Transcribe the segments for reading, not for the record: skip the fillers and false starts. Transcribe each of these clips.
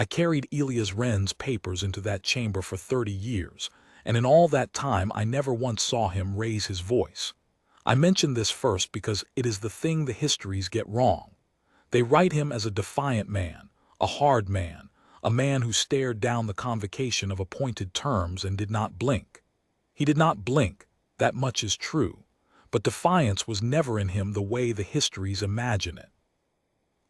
I carried Elias Wren's papers into that chamber for 30 years, and in all that time I never once saw him raise his voice. I mention this first because it is the thing the histories get wrong. They write him as a defiant man, a hard man, a man who stared down the convocation of appointed terms and did not blink. He did not blink, that much is true, but defiance was never in him the way the histories imagine it.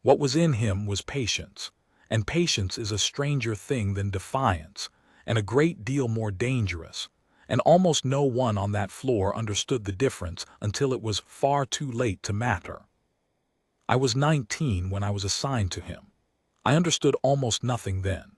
What was in him was patience, and patience is a stranger thing than defiance, and a great deal more dangerous, and almost no one on that floor understood the difference until it was far too late to matter. I was 19 when I was assigned to him. I understood almost nothing then.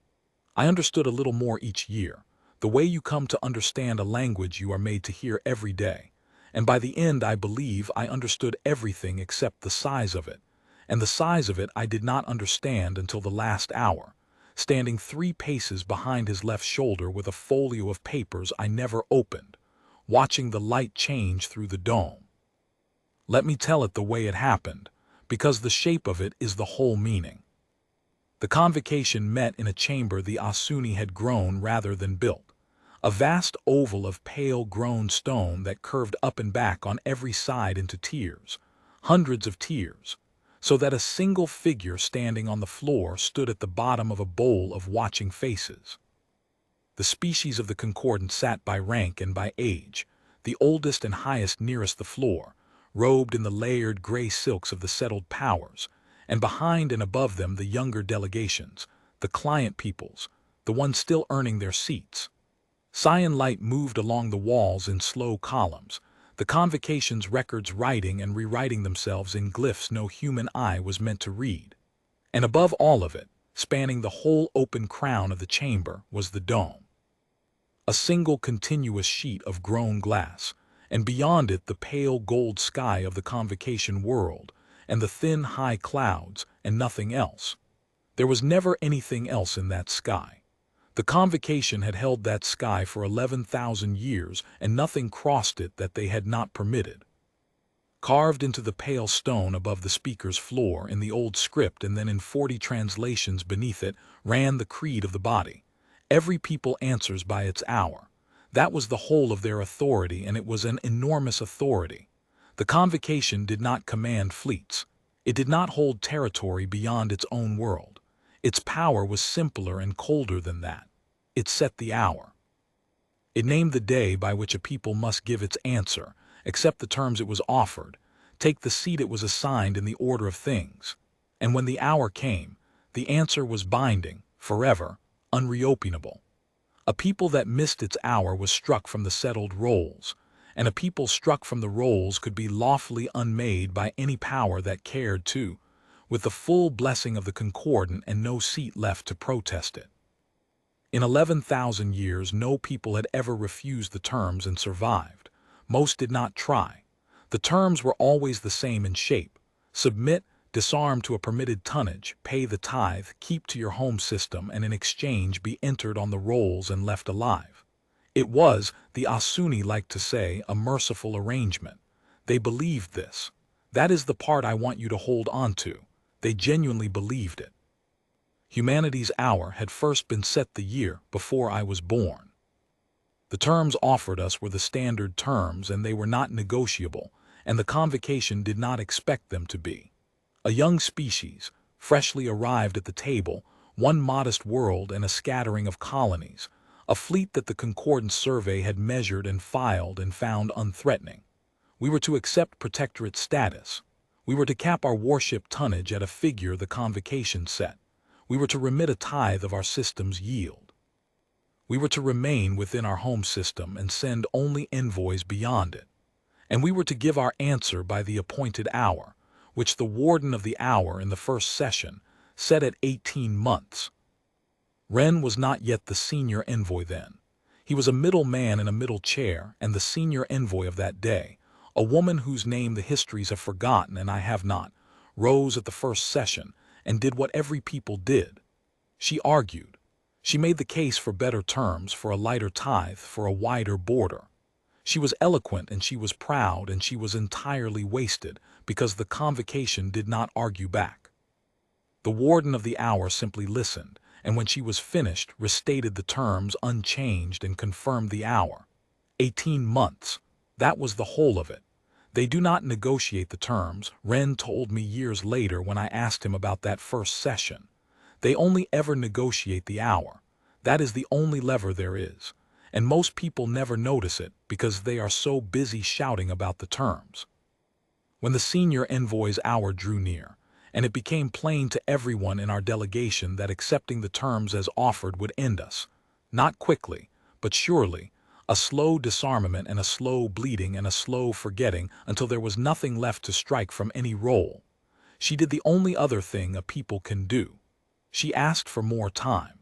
I understood a little more each year, the way you come to understand a language you are made to hear every day, and by the end I believe I understood everything except the size of it, and the size of it I did not understand until the last hour, standing 3 paces behind his left shoulder with a folio of papers I never opened, watching the light change through the dome. Let me tell it the way it happened, because the shape of it is the whole meaning. The convocation met in a chamber the Asuni had grown rather than built, a vast oval of pale grown stone that curved up and back on every side into tiers, hundreds of tiers, so that a single figure standing on the floor stood at the bottom of a bowl of watching faces. The species of the concordant sat by rank and by age, the oldest and highest nearest the floor, robed in the layered gray silks of the settled powers, and behind and above them the younger delegations, the client peoples, the ones still earning their seats. Cyan light moved along the walls in slow columns, the convocation's records writing and rewriting themselves in glyphs no human eye was meant to read. And above all of it, spanning the whole open crown of the chamber, was the dome. A single continuous sheet of grown glass, and beyond it the pale gold sky of the convocation world, and the thin high clouds, and nothing else. There was never anything else in that sky. The convocation had held that sky for 11,000 years, and nothing crossed it that they had not permitted. Carved into the pale stone above the speaker's floor in the old script and then in 40 translations beneath it ran the creed of the body. Every people answers by its hour. That was the whole of their authority, and it was an enormous authority. The convocation did not command fleets. It did not hold territory beyond its own world. Its power was simpler and colder than that. It set the hour. It named the day by which a people must give its answer, accept the terms it was offered, take the seat it was assigned in the order of things. And when the hour came, the answer was binding, forever, unreopenable. A people that missed its hour was struck from the settled rolls, and a people struck from the rolls could be lawfully unmade by any power that cared to, with the full blessing of the concordant and no seat left to protest it. In 11,000 years no people had ever refused the terms and survived. Most did not try. The terms were always the same in shape: submit, disarm to a permitted tonnage, pay the tithe, keep to your home system, and in exchange be entered on the rolls and left alive. It was, the Asuni liked to say, a merciful arrangement. They believed this. That is the part I want you to hold on to. They genuinely believed it. Humanity's hour had first been set the year before I was born. The terms offered us were the standard terms, and they were not negotiable, and the convocation did not expect them to be. A young species, freshly arrived at the table, one modest world and a scattering of colonies, a fleet that the Concordance Survey had measured and filed and found unthreatening. We were to accept protectorate status. We were to cap our warship tonnage at a figure the convocation set. We were to remit a tithe of our system's yield. We were to remain within our home system and send only envoys beyond it. And we were to give our answer by the appointed hour, which the warden of the hour in the first session set at 18 months. Wren was not yet the senior envoy then. He was a middle man in a middle chair, and the senior envoy of that day, a woman whose name the histories have forgotten and I have not, rose at the first session and did what every people did. She argued. She made the case for better terms, for a lighter tithe, for a wider border. She was eloquent and she was proud, and she was entirely wasted because the convocation did not argue back. The warden of the hour simply listened, and when she was finished, restated the terms unchanged and confirmed the hour. 18 months. That was the whole of it. They do not negotiate the terms, Ren told me years later when I asked him about that first session. They only ever negotiate the hour. That is the only lever there is. And most people never notice it because they are so busy shouting about the terms. When the senior envoy's hour drew near, and it became plain to everyone in our delegation that accepting the terms as offered would end us, not quickly, but surely, a slow disarmament and a slow bleeding and a slow forgetting until there was nothing left to strike from any roll. She did the only other thing a people can do. She asked for more time.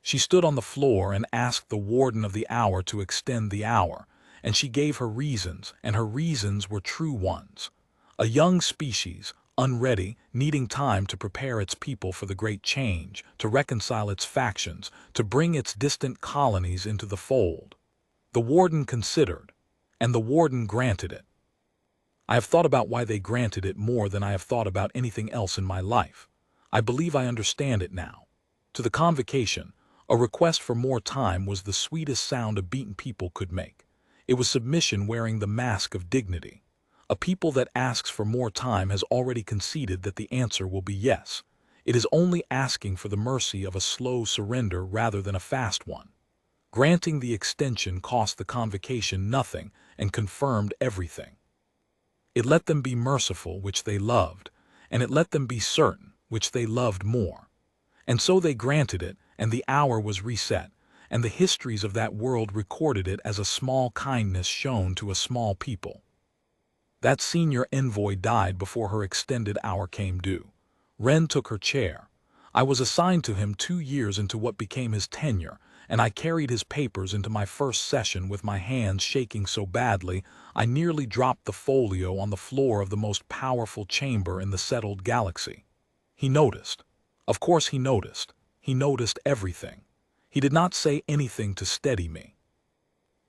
She stood on the floor and asked the warden of the hour to extend the hour, and she gave her reasons, and her reasons were true ones. A young species, unready, needing time to prepare its people for the great change, to reconcile its factions, to bring its distant colonies into the fold. The warden considered, and the warden granted it. I have thought about why they granted it more than I have thought about anything else in my life. I believe I understand it now. To the Convocation, a request for more time was the sweetest sound a beaten people could make. It was submission wearing the mask of dignity. A people that asks for more time has already conceded that the answer will be yes. It is only asking for the mercy of a slow surrender rather than a fast one. Granting the extension cost the Convocation nothing and confirmed everything. It let them be merciful, which they loved, and it let them be certain, which they loved more. And so they granted it, and the hour was reset, and the histories of that world recorded it as a small kindness shown to a small people. That senior envoy died before her extended hour came due. Ren took her chair. I was assigned to him 2 years into what became his tenure, and I carried his papers into my first session with my hands shaking so badly I nearly dropped the folio on the floor of the most powerful chamber in the settled galaxy. He noticed. Of course he noticed. He noticed everything. He did not say anything to steady me.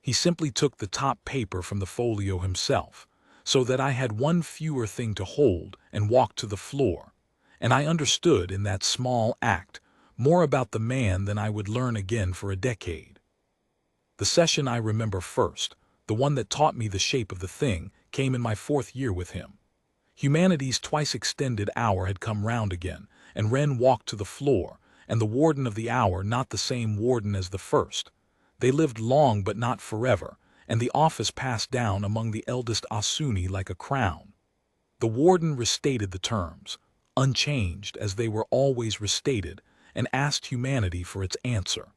He simply took the top paper from the folio himself, so that I had one fewer thing to hold, and walked to the floor. And I understood in that small act more about the man than I would learn again for a decade. The session I remember first, the one that taught me the shape of the thing, came in my 4th year with him. Humanity's twice extended hour had come round again, and Ren walked to the floor, and the warden of the hour not the same warden as the first. They lived long but not forever, and the office passed down among the eldest Asuni like a crown. The warden restated the terms, unchanged as they were always restated, and asked humanity for its answer.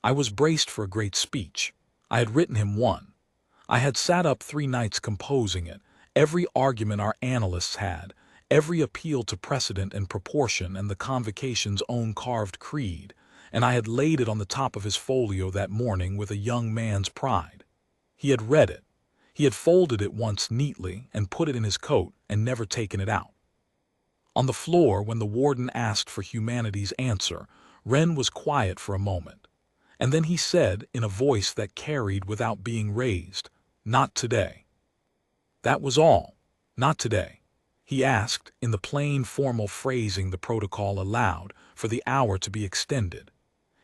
I was braced for a great speech. I had written him one. I had sat up 3 nights composing it, every argument our analysts had, every appeal to precedent and proportion and the Convocation's own carved creed, and I had laid it on the top of his folio that morning with a young man's pride. He had read it. He had folded it once neatly and put it in his coat and never taken it out. On the floor, when the warden asked for humanity's answer, Ren was quiet for a moment, and then he said in a voice that carried without being raised, "Not today." That was all. Not today. He asked, in the plain formal phrasing the protocol allowed, for the hour to be extended.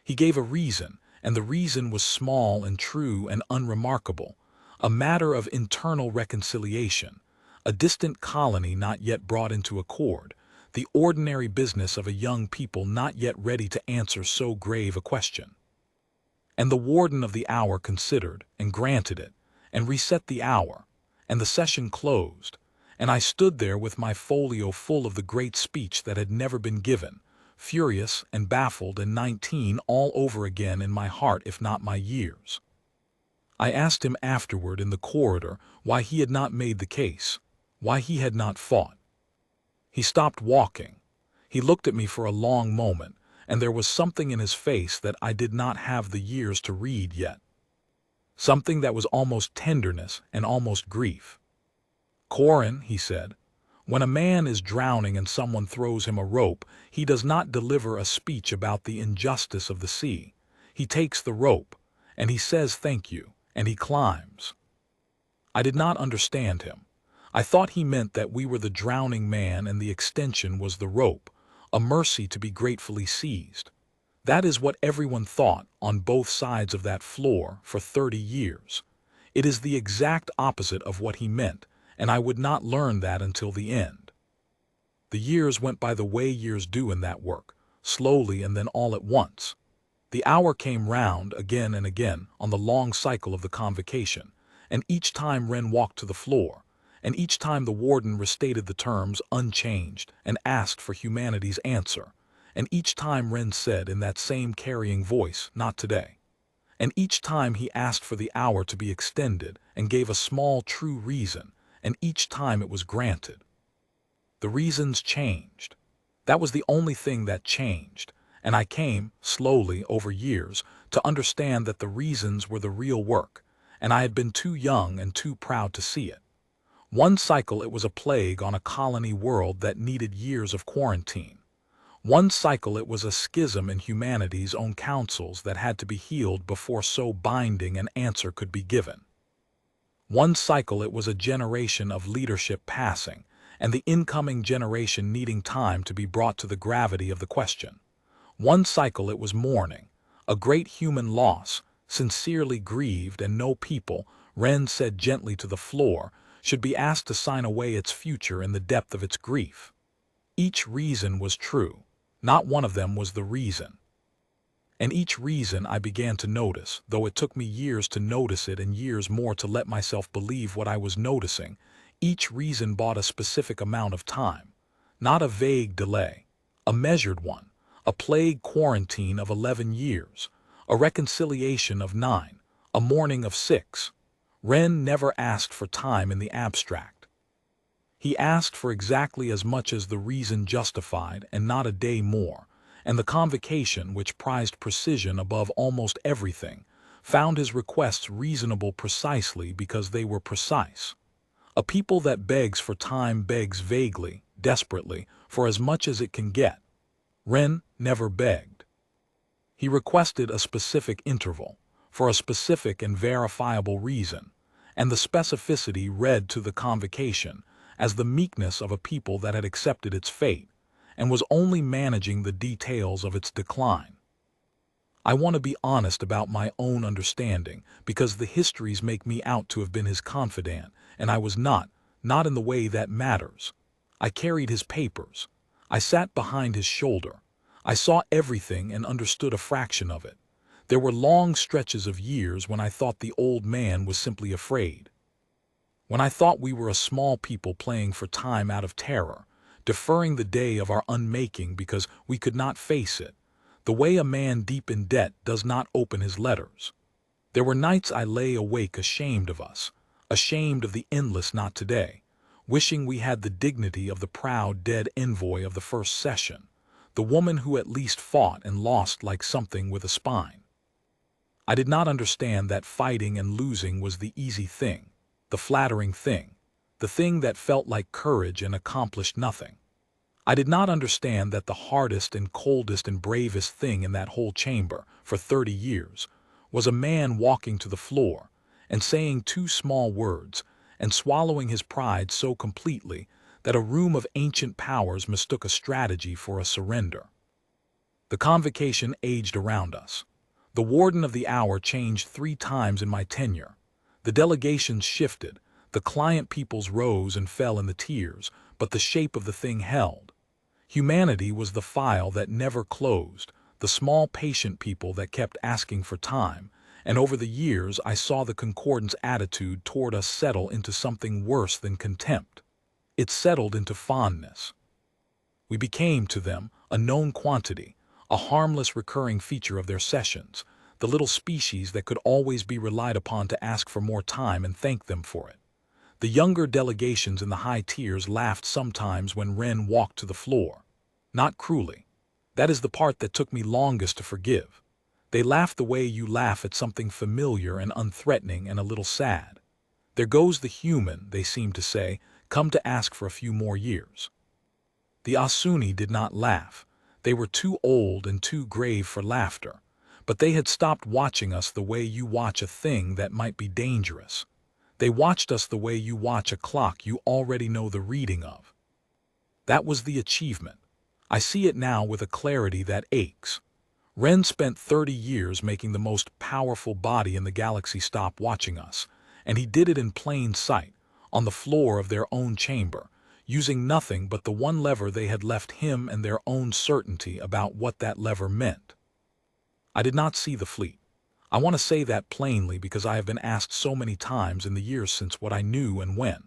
He gave a reason, and the reason was small and true and unremarkable, a matter of internal reconciliation, a distant colony not yet brought into accord, the ordinary business of a young people not yet ready to answer so grave a question. And the warden of the hour considered, and granted it, and reset the hour, and the session closed, and I stood there with my folio full of the great speech that had never been given, furious and baffled and 19 all over again in my heart if not my years. I asked him afterward in the corridor why he had not made the case, why he had not fought. He stopped walking. He looked at me for a long moment, and there was something in his face that I did not have the years to read yet. Something that was almost tenderness and almost grief. "Corin," he said, "when a man is drowning and someone throws him a rope, he does not deliver a speech about the injustice of the sea. He takes the rope, and he says thank you, and he climbs." I did not understand him. I thought he meant that we were the drowning man and the extension was the rope, a mercy to be gratefully seized. That is what everyone thought on both sides of that floor for 30 years. It is the exact opposite of what he meant, and I would not learn that until the end. The years went by the way years do in that work, slowly and then all at once. The hour came round again and again on the long cycle of the Convocation, and each time Wren walked to the floor, and each time the warden restated the terms unchanged and asked for humanity's answer, and each time Wren said in that same carrying voice, "Not today." And each time he asked for the hour to be extended and gave a small true reason, and each time it was granted. The reasons changed. That was the only thing that changed, and I came, slowly, over years, to understand that the reasons were the real work, and I had been too young and too proud to see it. One cycle it was a plague on a colony world that needed years of quarantine. One cycle it was a schism in humanity's own councils that had to be healed before so binding an answer could be given. One cycle it was a generation of leadership passing, and the incoming generation needing time to be brought to the gravity of the question. One cycle it was mourning, a great human loss, sincerely grieved, and no people, Wren said gently to the floor, should be asked to sign away its future in the depth of its grief. Each reason was true. Not one of them was the reason. And each reason I began to notice, though it took me years to notice it and years more to let myself believe what I was noticing, each reason bought a specific amount of time. Not a vague delay, a measured one, a plague quarantine of 11 years, a reconciliation of 9, a mourning of 6. Wren never asked for time in the abstract. He asked for exactly as much as the reason justified and not a day more, and the Convocation, which prized precision above almost everything, found his requests reasonable precisely because they were precise. A people that begs for time begs vaguely, desperately, for as much as it can get. Wren never begged. He requested a specific interval, for a specific and verifiable reason, and the specificity read to the Convocation as the meekness of a people that had accepted its fate, and was only managing the details of its decline. I want to be honest about my own understanding, because the histories make me out to have been his confidant, and I was not in the way that matters. I carried his papers. I sat behind his shoulder. I saw everything and understood a fraction of it. There were long stretches of years when I thought the old man was simply afraid. When I thought we were a small people playing for time out of terror, deferring the day of our unmaking because we could not face it, the way a man deep in debt does not open his letters. There were nights I lay awake ashamed of us, ashamed of the endless not today, wishing we had the dignity of the proud dead envoy of the first session, the woman who at least fought and lost like something with a spine. I did not understand that fighting and losing was the easy thing, the flattering thing, the thing that felt like courage and accomplished nothing. I did not understand that the hardest and coldest and bravest thing in that whole chamber, for 30 years, was a man walking to the floor and saying 2 small words and swallowing his pride so completely that a room of ancient powers mistook a strategy for a surrender. The Convocation aged around us. The warden of the hour changed 3 times in my tenure. The delegations shifted, the client peoples rose and fell in the tiers, but the shape of the thing held. Humanity was the file that never closed, the small patient people that kept asking for time, and over the years I saw the Concordance attitude toward us settle into something worse than contempt. It settled into fondness. We became to them a known quantity, a harmless recurring feature of their sessions, the little species that could always be relied upon to ask for more time and thank them for it. The younger delegations in the high tiers laughed sometimes when Wren walked to the floor. Not cruelly. That is the part that took me longest to forgive. They laughed the way you laugh at something familiar and unthreatening and a little sad. There goes the human, they seemed to say, come to ask for a few more years. The Asuni did not laugh. They were too old and too grave for laughter, but they had stopped watching us the way you watch a thing that might be dangerous. They watched us the way you watch a clock you already know the reading of. That was the achievement. I see it now with a clarity that aches. Ren spent 30 years making the most powerful body in the galaxy stop watching us, and he did it in plain sight, on the floor of their own chamber, using nothing but the one lever they had left him and their own certainty about what that lever meant. I did not see the fleet. I want to say that plainly because I have been asked so many times in the years since what I knew and when.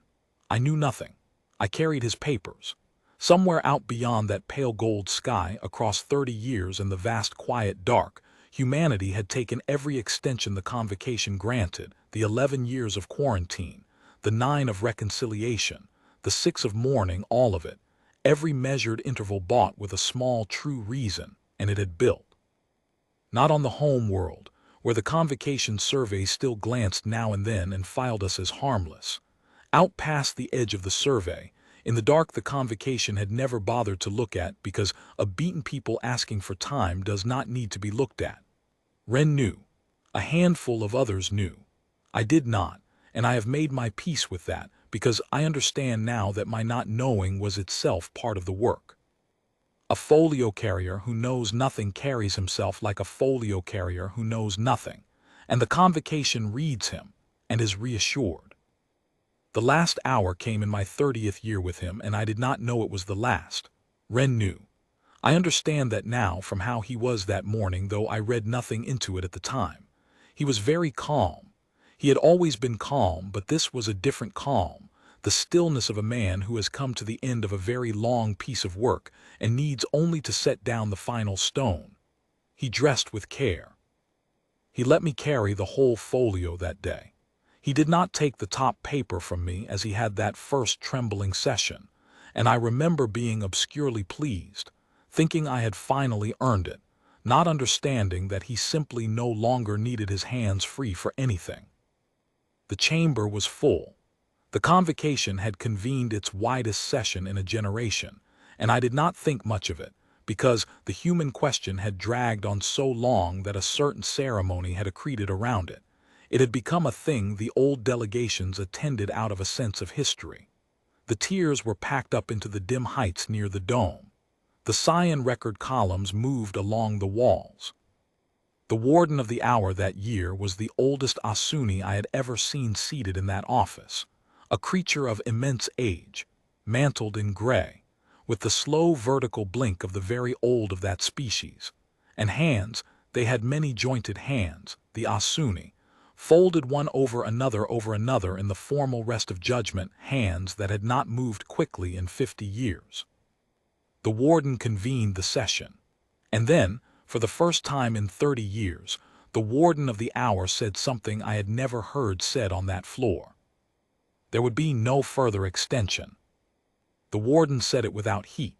I knew nothing. I carried his papers. Somewhere out beyond that pale gold sky, across 30 years in the vast quiet dark, humanity had taken every extension the Convocation granted, the 11 years of quarantine, the 9 of reconciliation, the 6 of mourning, all of it, every measured interval bought with a small true reason, and it had built. Not on the home world, where the Convocation survey still glanced now and then and filed us as harmless. Out past the edge of the survey, in the dark the Convocation had never bothered to look at because a beaten people asking for time does not need to be looked at. Ren knew. A handful of others knew. I did not, and I have made my peace with that because I understand now that my not knowing was itself part of the work. A folio carrier who knows nothing carries himself like a folio carrier who knows nothing, and the Convocation reads him and is reassured. The last hour came in my 30th year with him, and I did not know it was the last. Ren knew. I understand that now from how he was that morning, though I read nothing into it at the time. He was very calm. He had always been calm, but this was a different calm, the stillness of a man who has come to the end of a very long piece of work and needs only to set down the final stone. He dressed with care. He let me carry the whole folio that day. He did not take the top paper from me as he had that first trembling session, and I remember being obscurely pleased, thinking I had finally earned it, not understanding that he simply no longer needed his hands free for anything. The chamber was full. The Convocation had convened its widest session in a generation, and I did not think much of it, because the human question had dragged on so long that a certain ceremony had accreted around it. It had become a thing the old delegations attended out of a sense of history. The tiers were packed up into the dim heights near the dome. The cyan record columns moved along the walls. The warden of the hour that year was the oldest Asuni I had ever seen seated in that office, a creature of immense age, mantled in gray, with the slow vertical blink of the very old of that species, and hands, they had many jointed hands, the Asuni, folded one over another in the formal rest of judgment, hands that had not moved quickly in 50 years. The warden convened the session, and then, for the first time in 30 years, the warden of the hour said something I had never heard said on that floor. There would be no further extension. The warden said it without heat.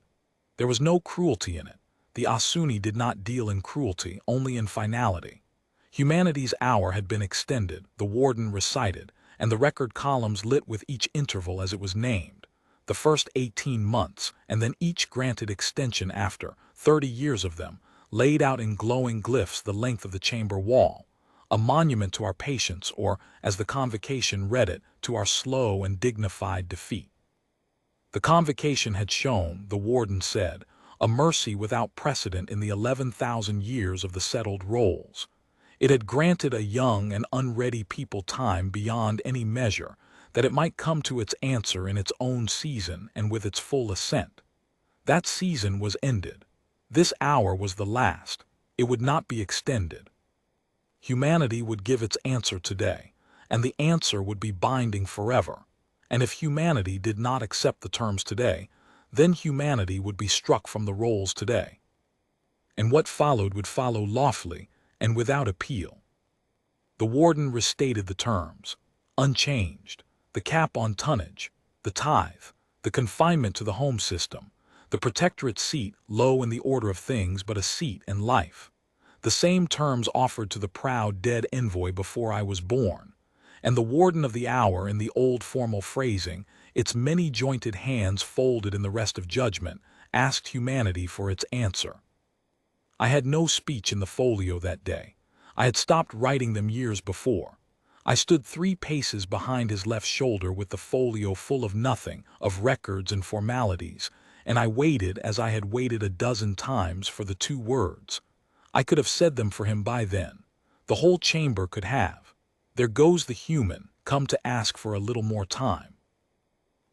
There was no cruelty in it. The Asuni did not deal in cruelty, only in finality. Humanity's hour had been extended, the warden recited, and the record columns lit with each interval as it was named. The first 18 months, and then each granted extension after, 30 years of them, laid out in glowing glyphs the length of the chamber wall, a monument to our patience, or, as the Convocation read it, to our slow and dignified defeat. The Convocation had shown, the warden said, a mercy without precedent in the 11,000 years of the settled rolls. It had granted a young and unready people time beyond any measure, that it might come to its answer in its own season and with its full assent. That season was ended. This hour was the last. It would not be extended. Humanity would give its answer today, and the answer would be binding forever. And if humanity did not accept the terms today, then humanity would be struck from the rolls today. And what followed would follow lawfully and without appeal. The warden restated the terms, unchanged, the cap on tonnage, the tithe, the confinement to the home system, the protectorate seat, low in the order of things but a seat and life. The same terms offered to the proud dead envoy before I was born, and the warden of the hour in the old formal phrasing, its many-jointed hands folded in the rest of judgment, asked humanity for its answer. I had no speech in the folio that day. I had stopped writing them years before. I stood 3 paces behind his left shoulder with the folio full of nothing, of records and formalities, and I waited as I had waited a dozen times for the two words. I could have said them for him by then. The whole chamber could have. There goes the human, come to ask for a little more time.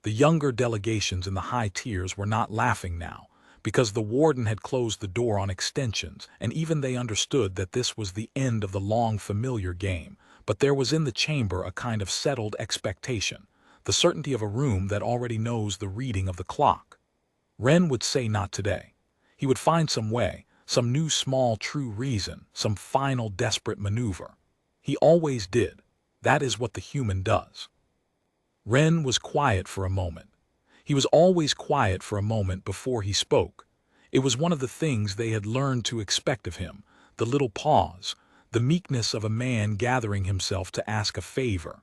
The younger delegations in the high tiers were not laughing now, because the warden had closed the door on extensions, and even they understood that this was the end of the long familiar game, but there was in the chamber a kind of settled expectation, the certainty of a room that already knows the reading of the clock. Wren would say not today. He would find some way, some new small true reason, some final desperate maneuver. He always did. That is what the human does. Wren was quiet for a moment. He was always quiet for a moment before he spoke. It was one of the things they had learned to expect of him, the little pause, the meekness of a man gathering himself to ask a favor.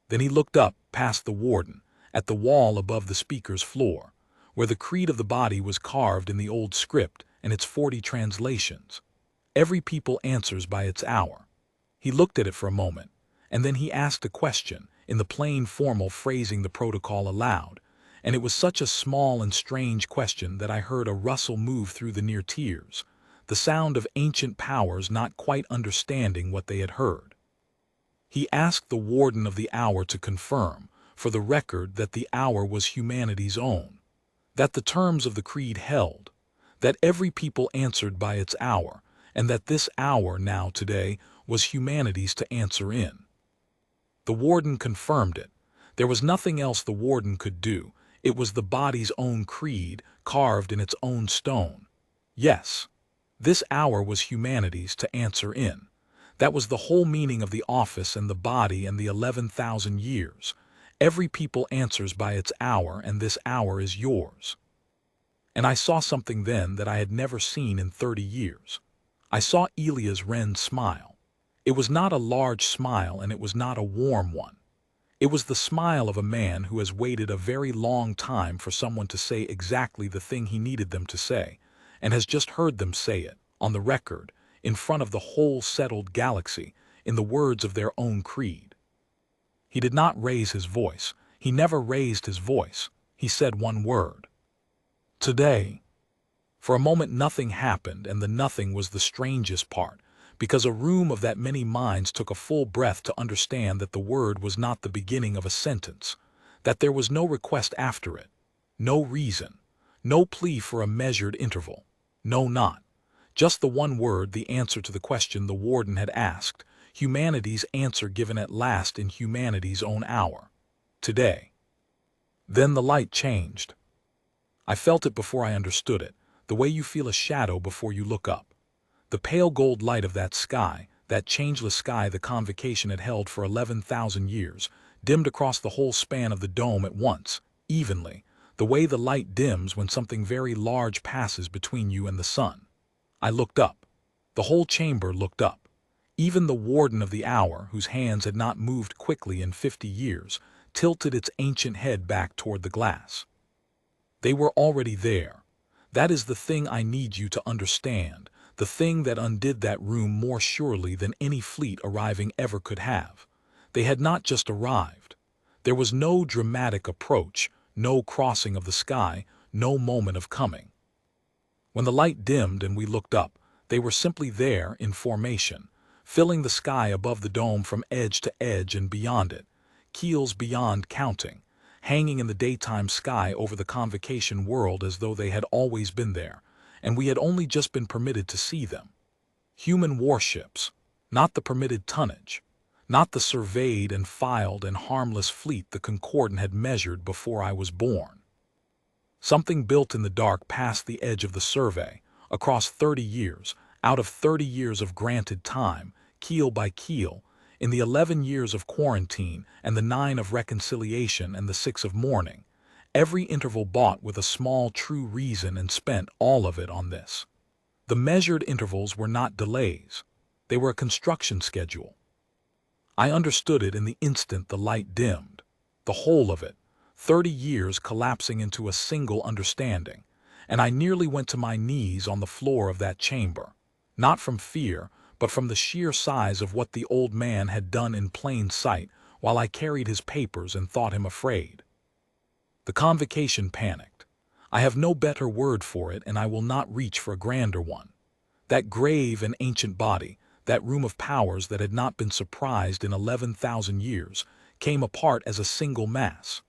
Then he looked up, past the warden, at the wall above the speaker's floor, where the creed of the body was carved in the old script and its 40 translations. Every people answers by its hour. He looked at it for a moment, and then he asked a question, in the plain formal phrasing the protocol allowed, and it was such a small and strange question that I heard a rustle move through the near tiers, the sound of ancient powers not quite understanding what they had heard. He asked the warden of the hour to confirm, for the record, that the hour was humanity's own, that the terms of the creed held, that every people answered by its hour, and that this hour now today was humanity's to answer in. The warden confirmed it. There was nothing else the warden could do. It was the body's own creed, carved in its own stone. Yes, this hour was humanity's to answer in. That was the whole meaning of the office and the body and the 11,000 years. Every people answers by its hour, and this hour is yours. And I saw something then that I had never seen in 30 years. I saw Elias Wren smile. It was not a large smile, and it was not a warm one. It was the smile of a man who has waited a very long time for someone to say exactly the thing he needed them to say, and has just heard them say it, on the record, in front of the whole settled galaxy, in the words of their own creed. He did not raise his voice. He never raised his voice. He said one word. Today. For a moment nothing happened, and the nothing was the strangest part, because a room of that many minds took a full breath to understand that the word was not the beginning of a sentence, that there was no request after it, no reason, no plea for a measured interval, no not, just the one word, the answer to the question the warden had asked, humanity's answer given at last in humanity's own hour. Today. Then the light changed. I felt it before I understood it, the way you feel a shadow before you look up. The pale gold light of that sky, that changeless sky the Convocation had held for 11,000 years, dimmed across the whole span of the dome at once, evenly, the way the light dims when something very large passes between you and the sun. I looked up. The whole chamber looked up. Even the warden of the hour, whose hands had not moved quickly in 50 years, tilted its ancient head back toward the glass. They were already there. That is the thing I need you to understand, the thing that undid that room more surely than any fleet arriving ever could have. They had not just arrived. There was no dramatic approach, no crossing of the sky, no moment of coming. When the light dimmed and we looked up, they were simply there in formation, filling the sky above the dome from edge to edge and beyond it, keels beyond counting, hanging in the daytime sky over the Convocation world as though they had always been there, and we had only just been permitted to see them. Human warships, not the permitted tonnage, not the surveyed and filed and harmless fleet the Concordant had measured before I was born. Something built in the dark past the edge of the survey, across 30 years, out of 30 years of granted time, keel by keel, in the 11 years of quarantine and the 9 of reconciliation and the 6 of mourning, every interval bought with a small true reason and spent all of it on this. The measured intervals were not delays. They were a construction schedule. I understood it in the instant the light dimmed. The whole of it, 30 years collapsing into a single understanding, and I nearly went to my knees on the floor of that chamber, not from fear, but from the sheer size of what the old man had done in plain sight while I carried his papers and thought him afraid. The Convocation panicked. I have no better word for it, and I will not reach for a grander one. That grave and ancient body, that room of powers that had not been surprised in 11,000 years, came apart as a single mass.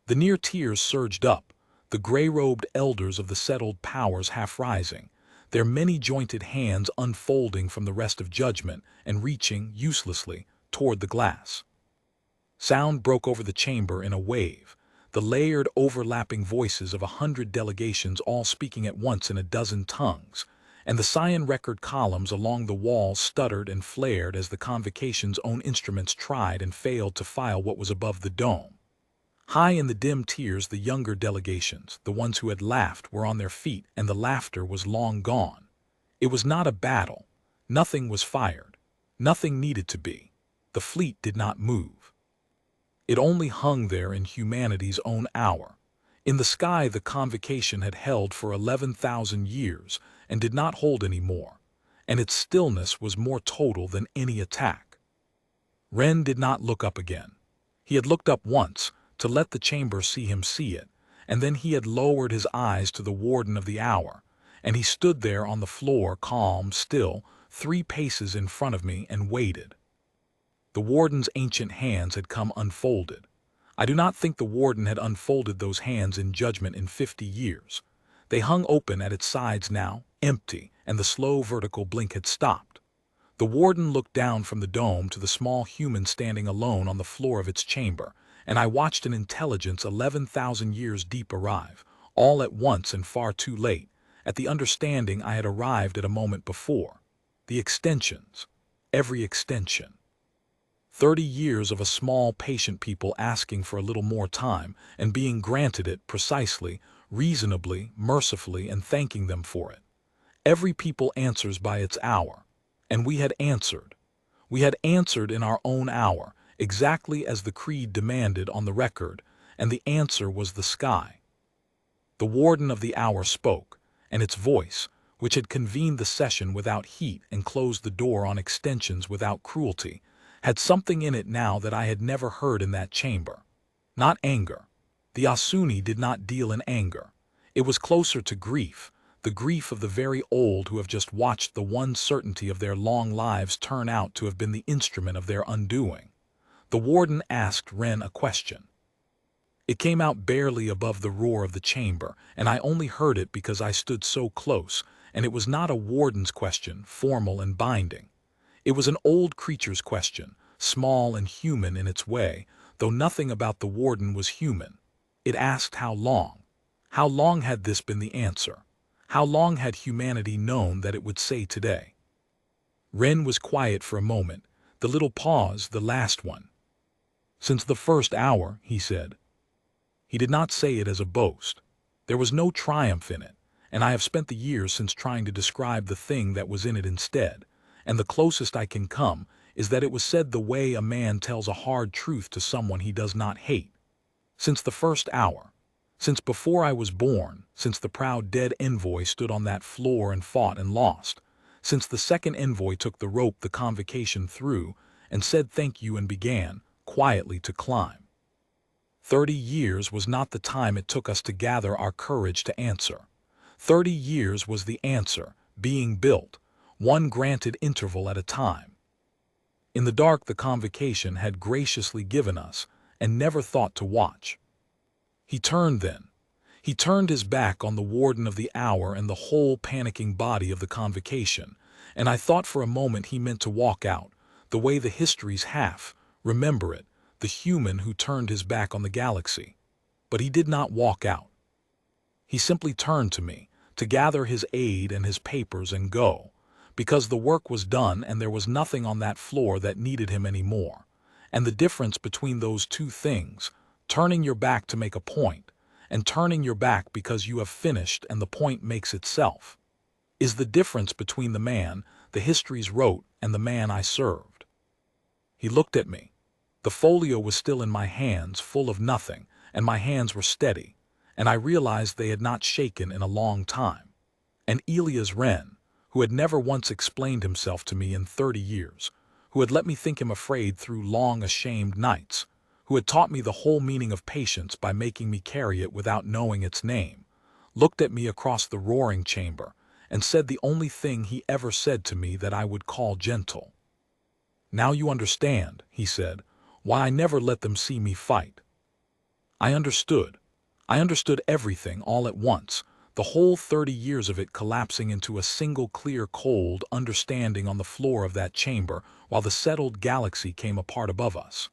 The near tiers surged up, the gray-robed elders of the settled powers half rising, their many-jointed hands unfolding from the rest of judgment and reaching, uselessly, toward the glass. Sound broke over the chamber in a wave, the layered, overlapping voices of 100 delegations all speaking at once in a dozen tongues, and the cyan record columns along the walls stuttered and flared as the Convocation's own instruments tried and failed to file what was above the dome. High in the dim tiers, the younger delegations, the ones who had laughed, were on their feet, and the laughter was long gone. It was not a battle. Nothing was fired. Nothing needed to be. The fleet did not move. It only hung there in humanity's own hour. In the sky the Convocation had held for 11,000 years and did not hold any more, and its stillness was more total than any attack. Wren did not look up again. He had looked up once, to let the chamber see him see it, and then he had lowered his eyes to the Warden of the Hour, and he stood there on the floor, calm, still, 3 paces in front of me, and waited. The Warden's ancient hands had come unfolded. I do not think the Warden had unfolded those hands in judgment in 50 years. They hung open at its sides now, empty, and the slow vertical blink had stopped. The Warden looked down from the dome to the small human standing alone on the floor of its chamber, and I watched an intelligence 11,000 years deep arrive, all at once and far too late, at the understanding I had arrived at a moment before. The extensions. Every extension. 30 years of a small, patient people asking for a little more time and being granted it precisely, reasonably, mercifully, and thanking them for it. Every people answers by its hour. And we had answered. We had answered in our own hour, exactly as the creed demanded on the record, and the answer was the sky. The Warden of the Hour spoke, and its voice, which had convened the session without heat and closed the door on extensions without cruelty, had something in it now that I had never heard in that chamber. Not anger. The Asuni did not deal in anger. It was closer to grief, the grief of the very old who have just watched the one certainty of their long lives turn out to have been the instrument of their undoing. The Warden asked Wren a question. It came out barely above the roar of the chamber, and I only heard it because I stood so close, and it was not a Warden's question, formal and binding. It was an old creature's question, small and human in its way, though nothing about the Warden was human. It asked how long. How long had this been the answer? How long had humanity known that it would say today? Wren was quiet for a moment, the little pause, the last one. Since the first hour, he said. He did not say it as a boast. There was no triumph in it, and I have spent the years since trying to describe the thing that was in it instead, and the closest I can come is that it was said the way a man tells a hard truth to someone he does not hate. Since the first hour, since before I was born, since the proud dead Envoy stood on that floor and fought and lost, since the second Envoy took the rope the Convocation threw and said thank you and began, quietly, to climb. 30 years was not the time it took us to gather our courage to answer. 30 years was the answer, being built, one granted interval at a time. In the dark the Convocation had graciously given us, and never thought to watch. He turned then. He turned his back on the Warden of the Hour and the whole panicking body of the Convocation, and I thought for a moment he meant to walk out, the way the histories remember it, the human who turned his back on the galaxy. But he did not walk out. He simply turned to me, to gather his aid and his papers and go, because the work was done and there was nothing on that floor that needed him any more. And the difference between those two things, turning your back to make a point, and turning your back because you have finished and the point makes itself, is the difference between the man the histories wrote and the man I served. He looked at me. The folio was still in my hands, full of nothing, and my hands were steady, and I realized they had not shaken in a long time. And Elias Wren, who had never once explained himself to me in 30 years, who had let me think him afraid through long ashamed nights, who had taught me the whole meaning of patience by making me carry it without knowing its name, looked at me across the roaring chamber, and said the only thing he ever said to me that I would call gentle. "Now you understand," he said, "why I never let them see me fight." I understood. I understood everything all at once, the whole 30 years of it collapsing into a single clear cold understanding on the floor of that chamber while the settled galaxy came apart above us.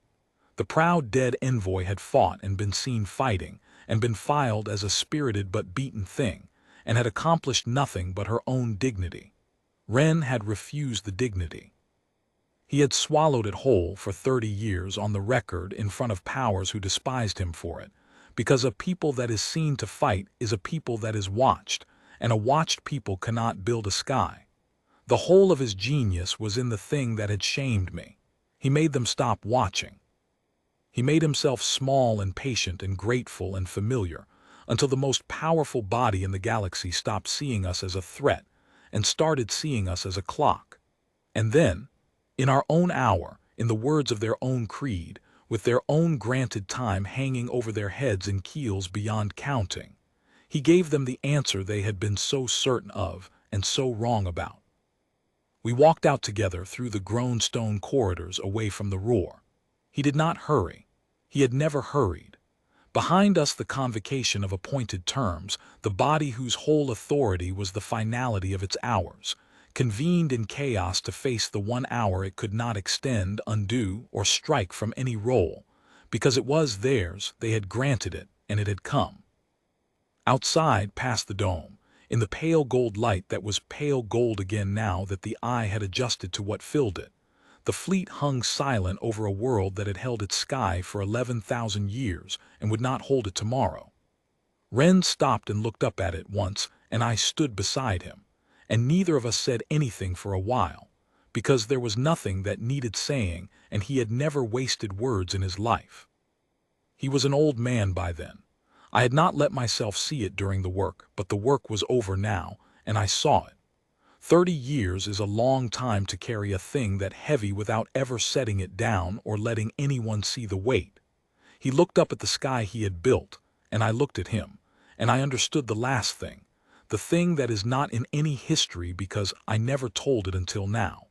The proud dead Envoy had fought and been seen fighting, and been filed as a spirited but beaten thing, and had accomplished nothing but her own dignity. Ren had refused the dignity. He had swallowed it whole for 30 years on the record in front of powers who despised him for it, because a people that is seen to fight is a people that is watched, and a watched people cannot build a sky. The whole of his genius was in the thing that had shamed me. He made them stop watching. He made himself small and patient and grateful and familiar, until the most powerful body in the galaxy stopped seeing us as a threat and started seeing us as a clock. And then, in our own hour, in the words of their own creed, with their own granted time hanging over their heads in keels beyond counting, he gave them the answer they had been so certain of and so wrong about. We walked out together through the grown stone corridors away from the roar. He did not hurry. He had never hurried. Behind us the convocation of appointed terms, the body whose whole authority was the finality of its hours, convened in chaos to face the 1 hour it could not extend, undo, or strike from any roll, because it was theirs, they had granted it, and it had come. Outside, past the dome, in the pale gold light that was pale gold again now that the eye had adjusted to what filled it, the fleet hung silent over a world that had held its sky for 11,000 years and would not hold it tomorrow. Ren stopped and looked up at it once, and I stood beside him, and neither of us said anything for a while, because there was nothing that needed saying, and he had never wasted words in his life. He was an old man by then. I had not let myself see it during the work, but the work was over now, and I saw it. 30 years is a long time to carry a thing that heavy without ever setting it down or letting anyone see the weight. He looked up at the sky he had built, and I looked at him, and I understood the last thing, the thing that is not in any history because I never told it until now.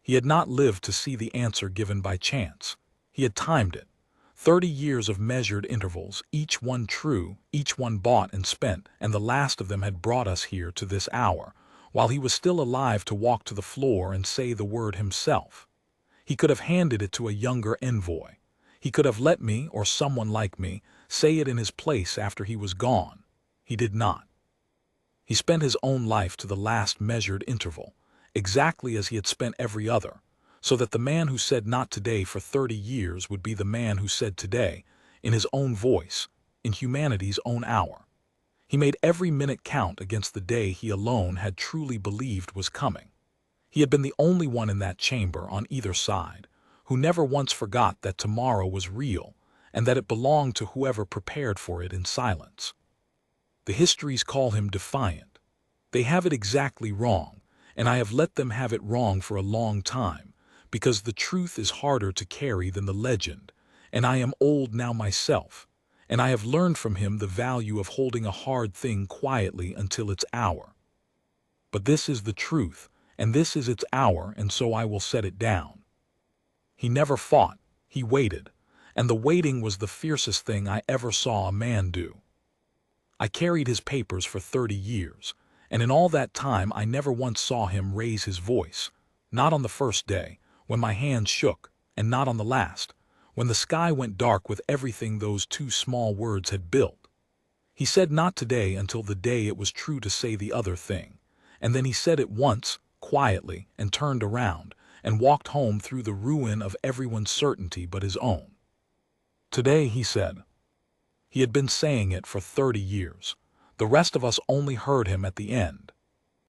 He had not lived to see the answer given by chance. He had timed it. 30 years of measured intervals, each one true, each one bought and spent, and the last of them had brought us here to this hour, while he was still alive to walk to the floor and say the word himself. He could have handed it to a younger Envoy. He could have let me, or someone like me, say it in his place after he was gone. He did not. He spent his own life to the last measured interval, exactly as he had spent every other, so that the man who said not today for 30 years would be the man who said today, in his own voice, in humanity's own hour. He made every minute count against the day he alone had truly believed was coming. He had been the only one in that chamber on either side who never once forgot that tomorrow was real and that it belonged to whoever prepared for it in silence. The histories call him defiant. They have it exactly wrong, and I have let them have it wrong for a long time, because the truth is harder to carry than the legend, and I am old now myself, and I have learned from him the value of holding a hard thing quietly until its hour. But this is the truth, and this is its hour, and so I will set it down. He never fought, he waited, and the waiting was the fiercest thing I ever saw a man do. I carried his papers for 30 years, and in all that time I never once saw him raise his voice, not on the first day, when my hands shook, and not on the last, when the sky went dark with everything those 2 small words had built. He said not today until the day it was true to say the other thing, and then he said it once, quietly, and turned around, and walked home through the ruin of everyone's certainty but his own. Today, he said. He had been saying it for 30 years. The rest of us only heard him at the end,